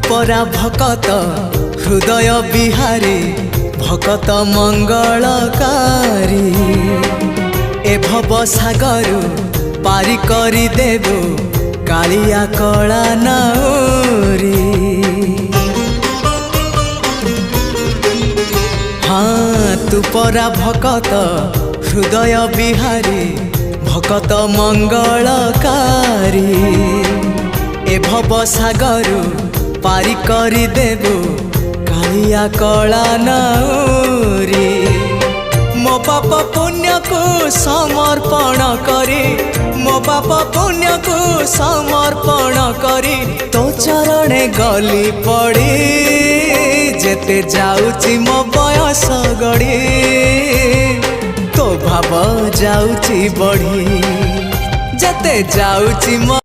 परा भकत हृदय बिहारी भकत मंगलकारी ए भव सागर पारी करी देबो कालिया कला नाउरी। हाँ तू परा भकत हृदय बिहारी भकत मंगलकारी ए भव सागर पारी करी देबो कालिया कला नाउरी। मो पाप पुण्य को समर्पण करी मो पाप पुण्य को समर्पण करी तो चरणे गली पड़ी जेते जाउची मो बयस गड़ी तो भाव जाउची बढ़ी जेते जाउची मो